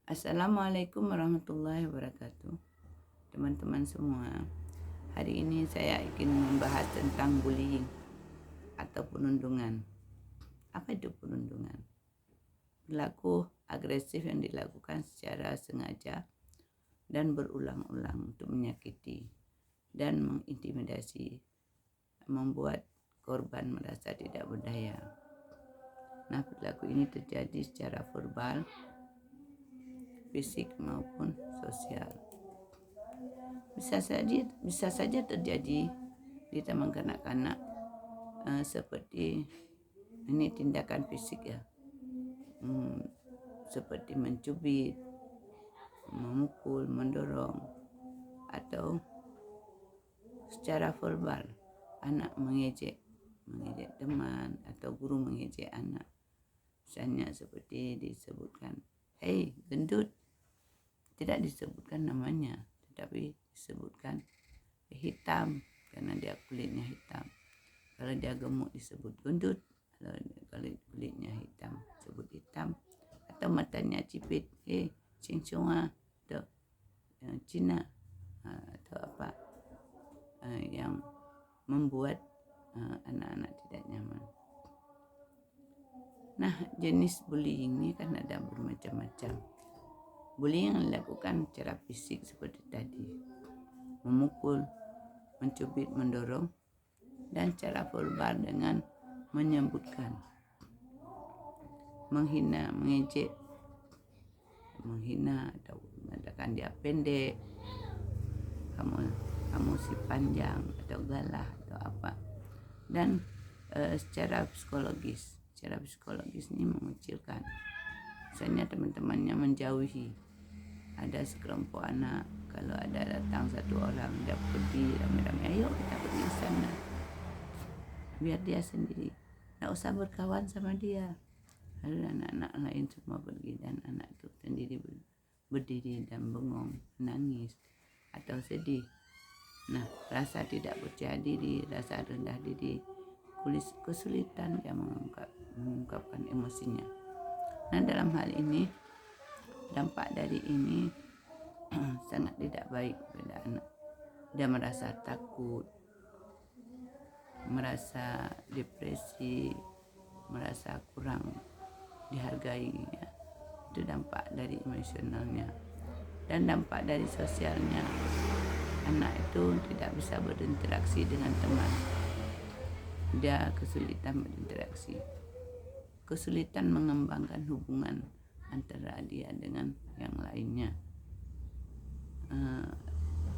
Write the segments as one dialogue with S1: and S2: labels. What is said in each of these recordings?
S1: Assalamualaikum warahmatullahi wabarakatuh. Teman-teman semua, hari ini saya ingin membahas tentang bullying atau perundungan. Apa itu perundungan? Perilaku agresif yang dilakukan secara sengaja dan berulang-ulang untuk menyakiti dan mengintimidasi, membuat korban merasa tidak berdaya. Nah, perilaku ini terjadi secara verbal, fisik maupun sosial. Bisa saja terjadi di taman kanak-kanak, seperti ini tindakan fisik ya, seperti mencubit, memukul, mendorong, atau secara verbal anak mengejek teman atau guru mengejek anak. Misalnya seperti disebutkan, "Hei, gendut." Tidak disebutkan namanya, tetapi disebutkan hitam karena dia kulitnya hitam. Kalau dia gemuk disebut gendut, kalau kulitnya hitam disebut hitam, atau matanya cipit, cincunga, atau Cina, atau apa yang membuat anak-anak tidak nyaman. Nah, jenis bullying ini kan ada bermacam-macam. Bullying yang dilakukan secara fisik seperti tadi, memukul, mencubit, mendorong, dan cara verbal dengan menyebutkan, menghina, mengejek, atau mengatakan dia pendek, kamu si panjang, atau galah, atau apa. Dan secara psikologis ini mengecilkan. Misalnya teman-temannya menjauhi. Ada sekelompok anak, kalau ada datang satu orang, dia pergi ramai-ramai, ayo kita pergi ke sana, biar dia sendiri, tak usah berkawan sama dia. Lalu anak-anak lain semua pergi, dan anak itu sendiri berdiri dan bengong, menangis atau sedih. Nah, rasa tidak percaya diri, rasa rendah diri, kesulitan dia mengungkapkan emosinya. Nah, dalam hal ini, dampak dari ini sangat tidak baik pada anak. Dia merasa takut, merasa depresi, merasa kurang dihargai ya. Itu dampak dari emosionalnya. Dan dampak dari sosialnya, anak itu tidak bisa berinteraksi dengan teman. Dia kesulitan berinteraksi, kesulitan mengembangkan hubungan antara dia dengan yang lainnya.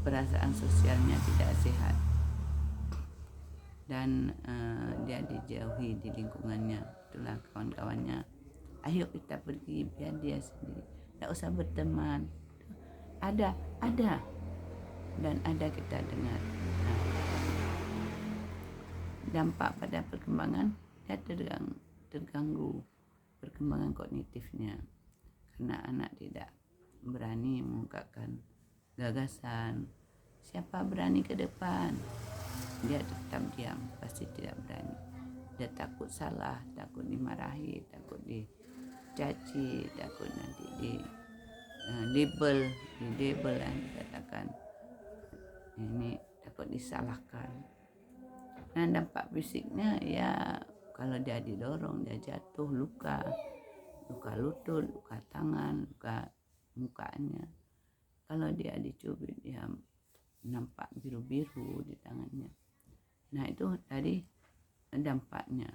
S1: Perasaan sosialnya tidak sehat, dan dia dijauhi di lingkungannya. Itulah kawan-kawannya, ayo kita pergi, biar dia sendiri, tidak usah berteman. Ada kita dengar. Nah, dampak pada perkembangan, dia terganggu perkembangan kognitifnya, karena anak tidak berani mengungkapkan gagasan. Siapa berani ke depan, dia tetap diam, pasti tidak berani. Dia takut salah, takut dimarahi, takut dicaci, takut nanti di label dikatakan ini, takut disalahkan. Nah, dampak fisiknya ya, kalau dia didorong, dia jatuh, luka lutut, luka tangan, luka mukanya. Kalau dia dicubit, dia nampak biru-biru di tangannya. Nah, itu tadi dampaknya.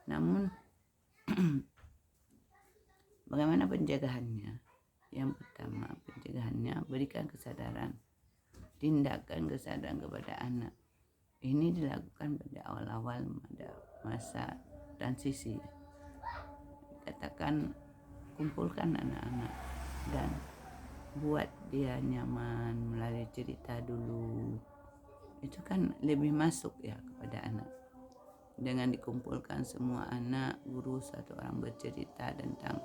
S1: Namun bagaimana pencegahannya? Yang pertama, pencegahannya berikan kesadaran, tindakan kesadaran kepada anak. Ini dilakukan pada awal-awal pada masa transisi. Katakan, kumpulkan anak-anak dan buat dia nyaman melalui cerita dulu. Itu kan lebih masuk ya kepada anak. Dengan dikumpulkan semua anak, guru satu orang bercerita tentang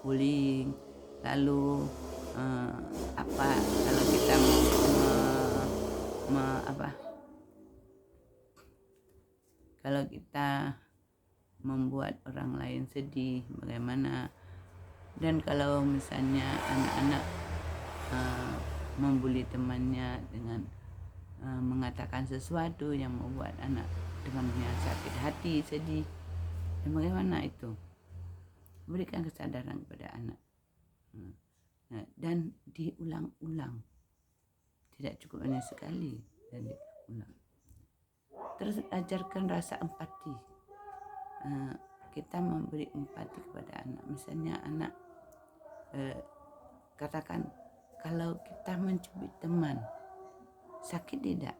S1: bullying. Lalu kalau kita kalau kita membuat orang lain sedih, bagaimana Dan kalau misalnya anak-anak membuli temannya dengan mengatakan sesuatu yang membuat anak temannya sakit hati, sedih, dan bagaimana itu? Berikan kesadaran kepada anak. Dan diulang-ulang, tidak cukup hanya sekali, dan diulang. Terus ajarkan rasa empati. Kita memberi empati kepada anak. Misalnya anak katakan, kalau kita mencubit teman, sakit tidak?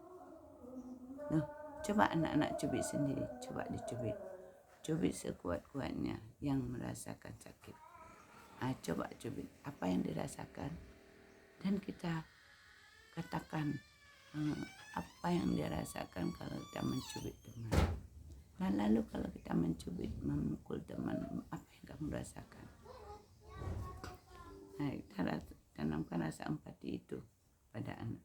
S1: Coba anak-anak cubit sendiri, coba dicubit. Cubit sekuat-kuatnya yang merasakan sakit. Coba cubit apa yang dirasakan, dan kita katakan apa yang dirasakan kalau kita mencubit teman. Dan lalu kalau kita mencubit, memukul teman, apa yang kamu rasakan? Kita tanamkan rasa empati itu pada anak.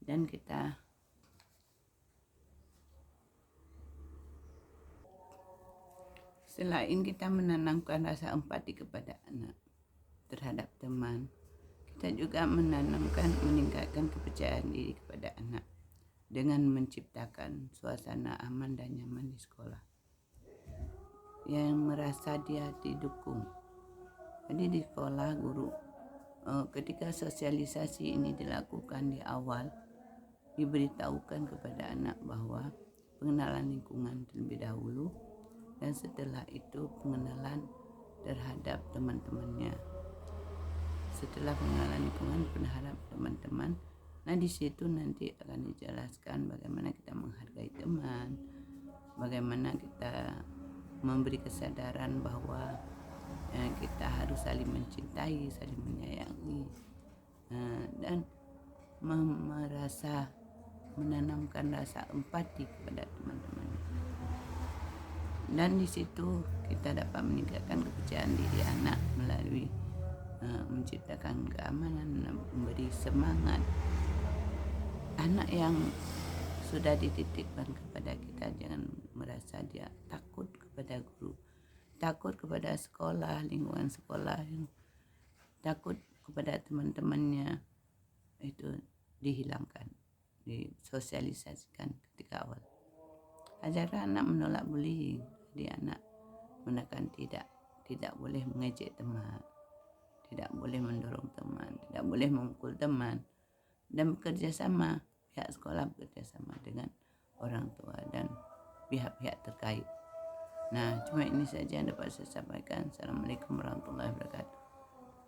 S1: Dan kita selain kita menanamkan rasa empati kepada anak terhadap teman, kita juga meningkatkan kepercayaan diri kepada anak dengan menciptakan suasana aman dan nyaman di sekolah yang merasa dia didukung. Jadi di sekolah guru ketika sosialisasi ini dilakukan di awal, diberitahukan kepada anak bahwa pengenalan lingkungan terlebih dahulu, dan setelah itu pengenalan terhadap teman-temannya. Setelah pengenalan lingkungan terhadap teman-teman, nah di situ nanti akan dijelaskan bagaimana kita menghargai teman, bagaimana kita memberi kesadaran bahwa kita harus saling mencintai, saling menyayangi, dan menanamkan rasa empati kepada teman-teman. Dan di situ kita dapat meningkatkan kepercayaan diri anak melalui menciptakan keamanan, memberi semangat. Anak yang sudah dititipkan kepada kita jangan merasa dia takut kepada guru, takut kepada sekolah, lingkungan sekolah, takut kepada teman-temannya. Itu dihilangkan, disosialisasikan ketika awal. Ajarkan anak menolak bullying. Jadi anak menekan tidak boleh mengejek teman, tidak boleh mendorong teman, tidak boleh memukul teman, dan bekerja sama, pihak sekolah bekerja sama dengan orang tua dan pihak-pihak terkait. Nah, cuma ini saja yang dapat saya sampaikan. Assalamualaikum warahmatullahi wabarakatuh.